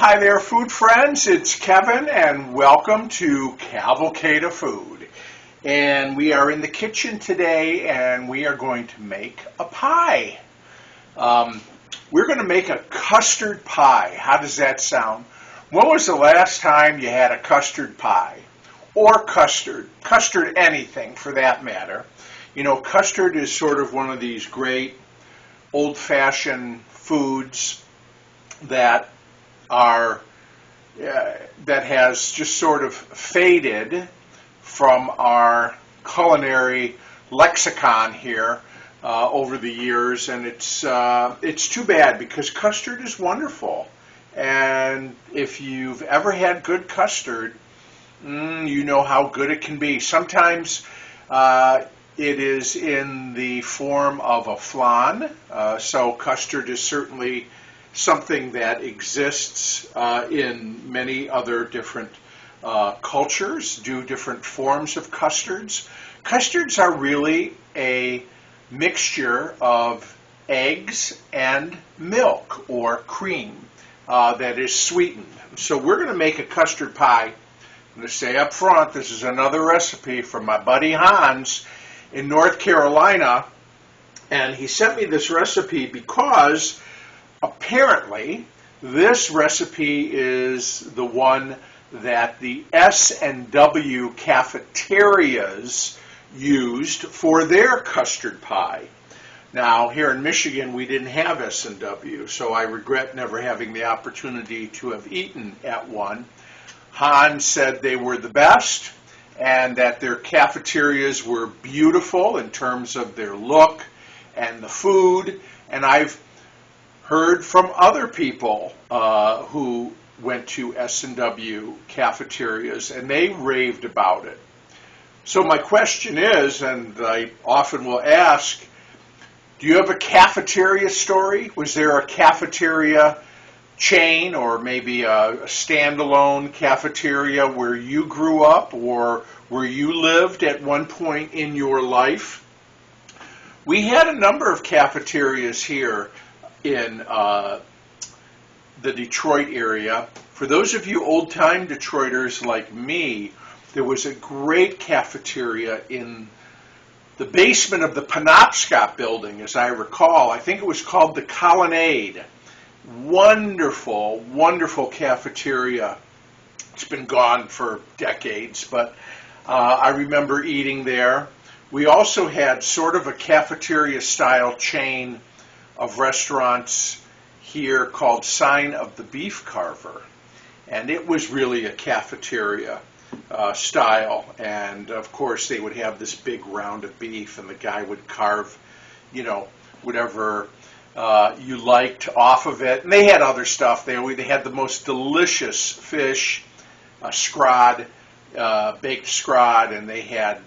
Hi there, food friends. It's Kevin, and welcome to Cavalcade of Food. And we are in the kitchen today, and we are going to make a pie. We're going to make a custard pie. How does that sound? When was the last time you had a custard pie? Or custard anything for that matter. You know, custard is sort of one of these great old-fashioned foods that has just sort of faded from our culinary lexicon here over the years, and it's too bad because custard is wonderful. And if you've ever had good custard, you know how good it can be. Sometimes it is in the form of a flan, so custard is certainly something that exists in many other different cultures, do different forms of custards. Custards are really a mixture of eggs and milk or cream that is sweetened. So we're going to make a custard pie. I'm going to say up front, this is another recipe from my buddy Hans in North Carolina, and he sent me this recipe because apparently this recipe is the one that the S&W Cafeterias used for their custard pie. Now, here in Michigan, we didn't have S&W, so I regret never having the opportunity to have eaten at one. Hans said they were the best and that their cafeterias were beautiful in terms of their look and the food, and I've heard from other people who went to S&W Cafeterias, and they raved about it. So my question is, and I often will ask, do you have a cafeteria story? Was there a cafeteria chain or maybe a standalone cafeteria where you grew up or where you lived at one point in your life? We had a number of cafeterias here in the Detroit area. For those of you old-time Detroiters like me, there was a great cafeteria in the basement of the Penobscot building, as I recall. I think it was called the Colonnade. Wonderful, wonderful cafeteria. It's been gone for decades, but I remember eating there. We also had sort of a cafeteria-style chain of restaurants here called Sign of the Beef Carver, and it was really a cafeteria style, and of course they would have this big round of beef and the guy would carve, you know, whatever you liked off of it, and they had other stuff. They had the most delicious fish, scrod, baked scrod, and they had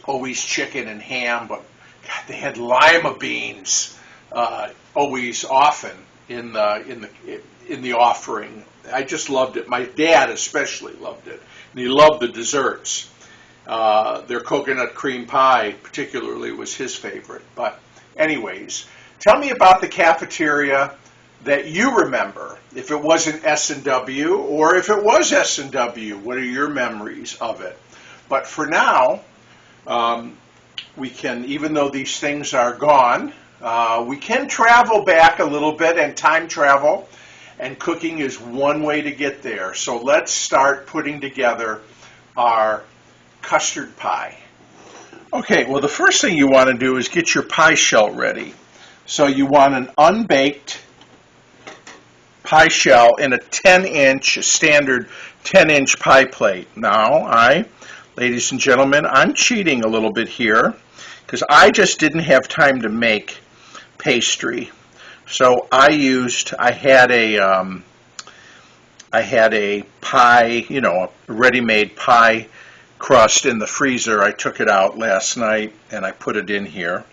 always chicken and ham, but God, they had lima beans always often in the offering. I just loved it. My dad especially loved it, and he loved the desserts. Their coconut cream pie particularly was his favorite. But anyways, tell me about the cafeteria that you remember. If it wasn't S&W, or if it was S&W, what are your memories of it? But for now, we can, even though these things are gone, we can travel back a little bit and time travel, and cooking is one way to get there. So let's start putting together our custard pie. Okay, well the first thing you want to do is get your pie shell ready. So you want an unbaked pie shell in a 10-inch, standard 10-inch pie plate. Now, ladies and gentlemen, I'm cheating a little bit here because I just didn't have time to make pastry. So I had a pie, you know, a ready-made pie crust in the freezer. I took it out last night and I put it in here.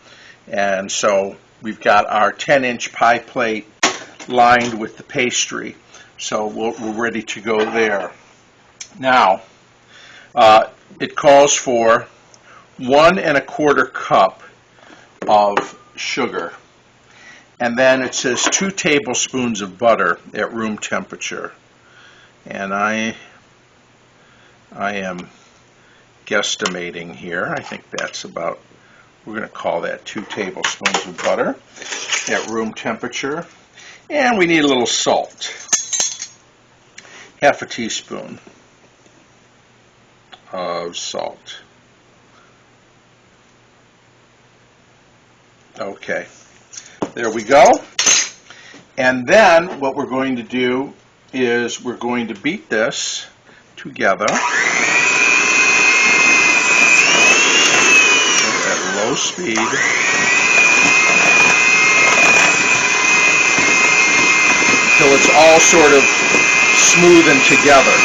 And so we've got our 10-inch pie plate lined with the pastry. So we're ready to go there. Now, it calls for 1 1/4 cup of sugar. And then it says 2 tablespoons of butter at room temperature. And I am guesstimating here. I think that's about, we're going to call that 2 tablespoons of butter at room temperature. And we need a little salt. Half a teaspoon of salt. Okay, there we go. And then what we're going to do is we're going to beat this together at low speed until it's all sort of smooth and together.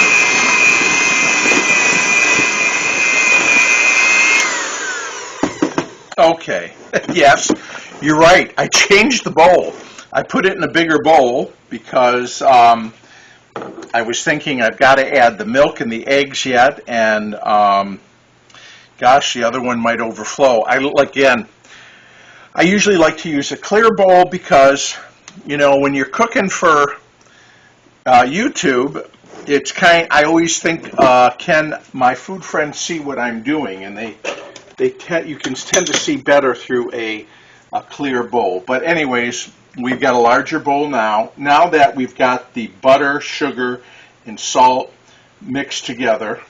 Okay, yes, you're right. I changed the bowl. I put it in a bigger bowl because I was thinking I've got to add the milk and the eggs yet, and gosh, the other one might overflow. I usually like to use a clear bowl because, you know, when you're cooking for YouTube, it's I always think, can my food friends see what I'm doing? And you can tend to see better through a clear bowl. But anyways, we've got a larger bowl now. Now that we've got the butter, sugar, and salt mixed together,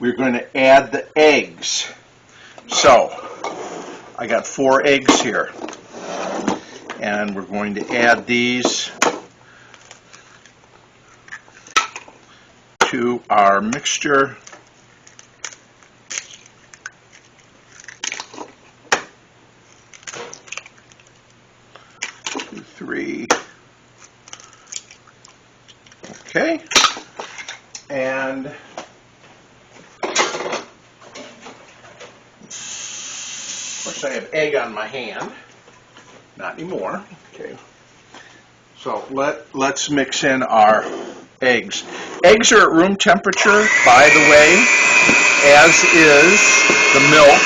we're going to add the eggs. So I got 4 eggs here. And we're going to add these to our mixture. 2, 3. Okay. And of course I have egg on my hand. Not anymore. Okay. So let's mix in our eggs. Eggs are at room temperature, by the way, as is the milk.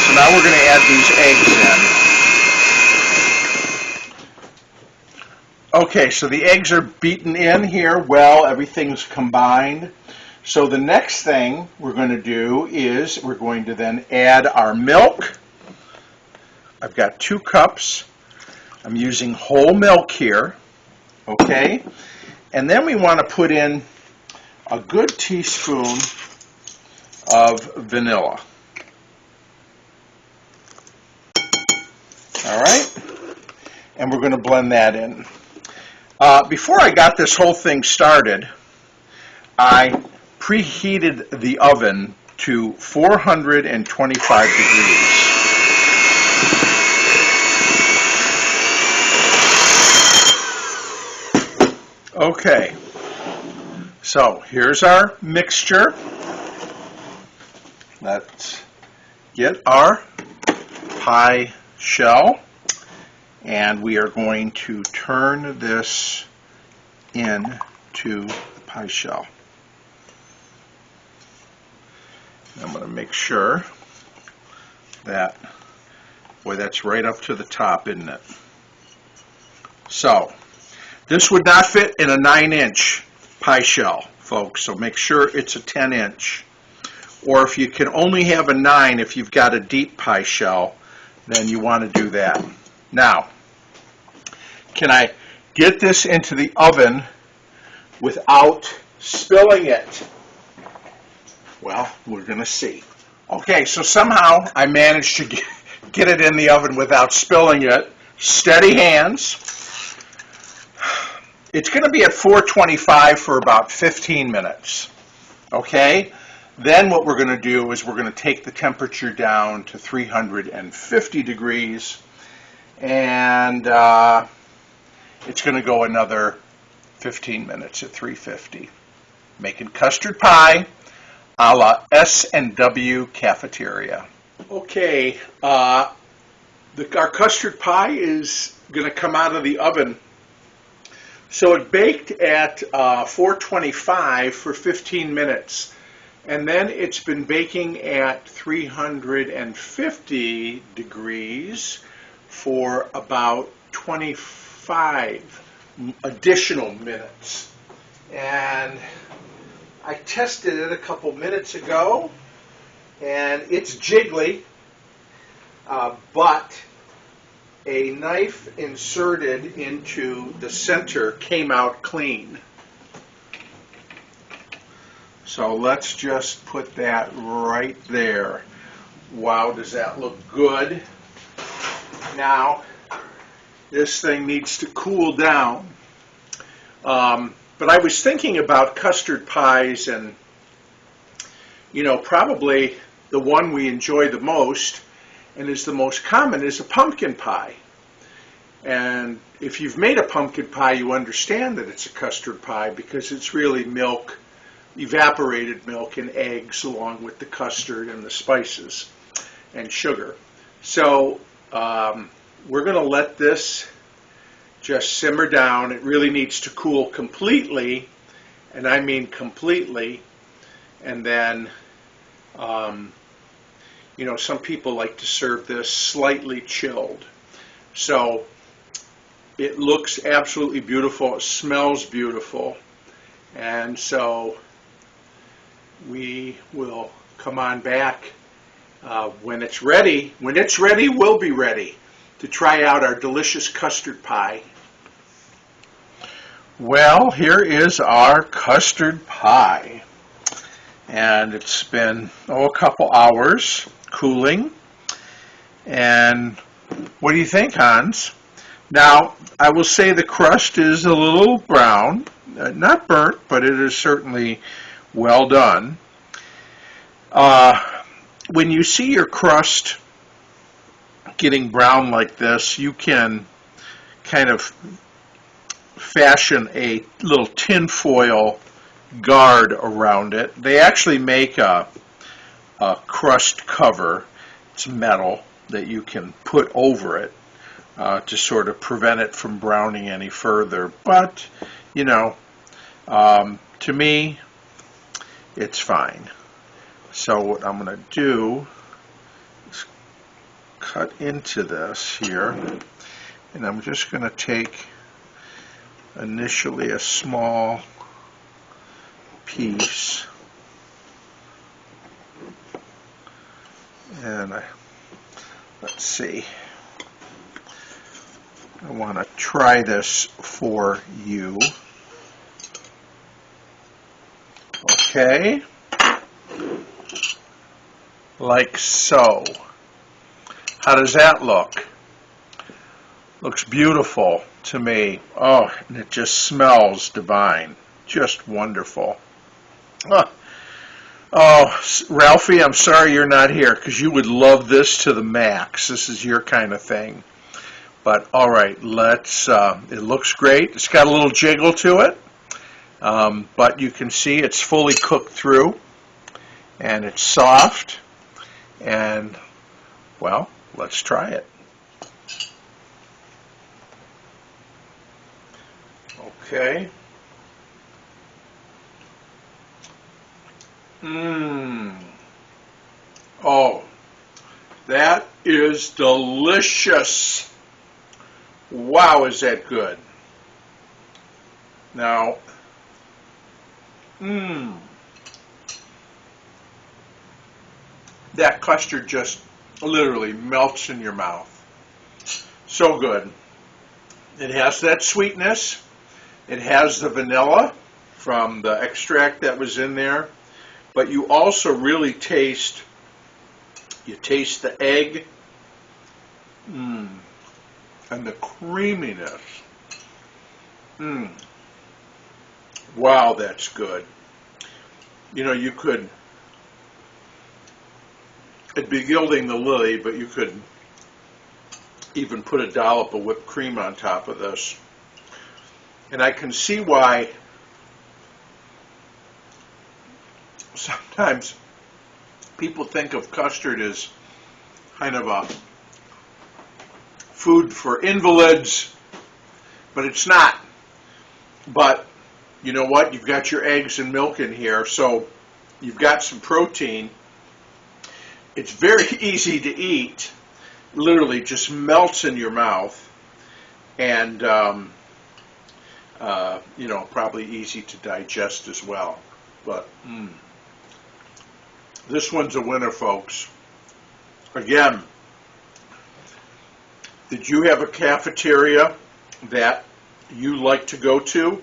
So now we're going to add these eggs in. Okay, so the eggs are beaten in here well, everything's combined. So the next thing we're going to do is we're going to then add our milk. I've got 2 cups. I'm using whole milk here. Okay? And then we want to put in a good teaspoon of vanilla. All right? And we're going to blend that in. Before I got this whole thing started, I preheated the oven to 425 degrees. Okay, so here's our mixture. Let's get our pie shell, and we are going to turn this into the pie shell. I'm going to make sure that, boy, that's right up to the top, isn't it? So, this would not fit in a 9-inch pie shell, folks, so make sure it's a 10-inch. Or if you can only have a 9 if you've got a deep pie shell, then you want to do that. Now, can I get this into the oven without spilling it? Well, we're going to see. Okay, so somehow I managed to get it in the oven without spilling it. Steady hands. It's going to be at 425 for about 15 minutes. Okay? Then what we're going to do is we're going to take the temperature down to 350 degrees, and it's going to go another 15 minutes at 350. Making custard pie a la S&W Cafeteria. Okay, our custard pie is going to come out of the oven. So it baked at 425 for 15 minutes. And then it's been baking at 350 degrees for about 25 additional minutes. And I tested it a couple minutes ago, and it's jiggly, but a knife inserted into the center came out clean. So let's just put that right there. Wow, does that look good? Now, this thing needs to cool down. But I was thinking about custard pies, and, you know, probably the one we enjoy the most and is the most common is a pumpkin pie. And if you've made a pumpkin pie, you understand that it's a custard pie because it's really milk, evaporated milk and eggs along with the custard and the spices and sugar. So we're going to let this just simmer down. It really needs to cool completely, and I mean completely. And then, you know, some people like to serve this slightly chilled. So it looks absolutely beautiful. It smells beautiful. And so we will come on back when it's ready. When it's ready, we'll be ready to try out our delicious custard pie. Well, here is our custard pie. And it's been, a couple hours cooling. And what do you think, Hans? Now, I will say the crust is a little brown, not burnt, but it is certainly well done. When you see your crust getting brown like this, you can kind of fashion a little tin foil guard around it. They actually make a crust cover. It's metal that you can put over it to sort of prevent it from browning any further. But, you know, to me, it's fine. So what I'm going to do is cut into this here, and I'm just going to take initially a small piece, and let's see, I want to try this for you. Okay, like so. How does that look? Looks beautiful to me. Oh, and it just smells divine. Just wonderful. Oh, Ralphie, I'm sorry you're not here because you would love this to the max. This is your kind of thing. But all right, let's. It looks great. It's got a little jiggle to it, but you can see it's fully cooked through, and it's soft. And well, let's try it. Okay. Oh, that is delicious. Wow, is that good. Now, that custard just literally melts in your mouth. So good. It has that sweetness. It has the vanilla from the extract that was in there. But you also really taste the egg and the creaminess. Wow, that's good. You know, you could, it'd be gilding the lily, but you could even put a dollop of whipped cream on top of this. And I can see why sometimes people think of custard as kind of a food for invalids, but it's not. But you know what? You've got your eggs and milk in here, so you've got some protein. It's very easy to eat. Literally just melts in your mouth. And, probably easy to digest as well. But, this one's a winner, folks. Again, did you have a cafeteria that you like to go to,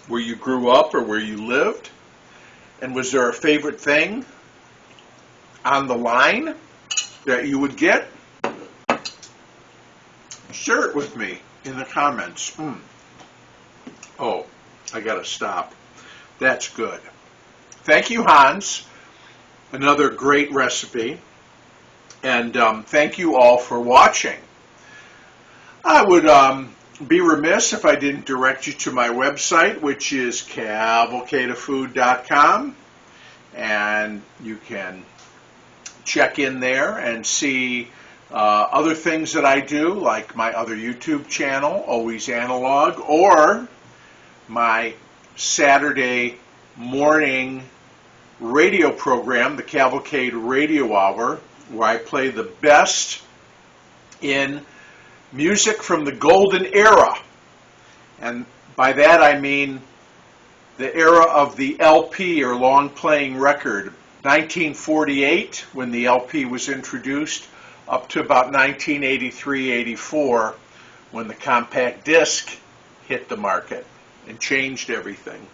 where you grew up or where you lived? And was there a favorite thing on the line that you would get? Share it with me in the comments. Oh, I gotta stop. That's good. Thank you, Hans. Another great recipe. And thank you all for watching. I would be remiss if I didn't direct you to my website, which is cavalcadafood.com. And you can check in there and see other things that I do, like my other YouTube channel, Always Analog, or my Saturday morning radio program, the Cavalcade Radio Hour, where I play the best in music from the golden era. And by that I mean the era of the LP, or long playing record, 1948 when the LP was introduced, up to about 1983-84 when the compact disc hit the market and changed everything.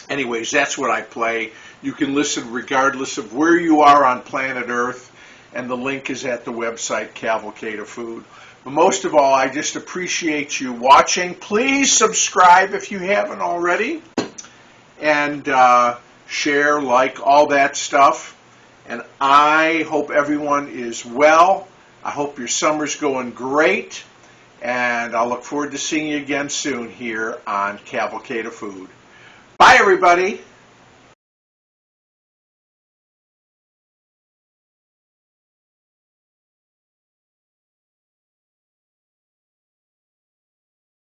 Anyways, that's what I play. You can listen regardless of where you are on planet Earth, and the link is at the website Cavalcade of Food. But most of all, I just appreciate you watching. Please subscribe if you haven't already, and share, like, all that stuff. And I hope everyone is well. I hope your summer's going great. And I'll look forward to seeing you again soon here on Cavalcade of Food. Bye, everybody.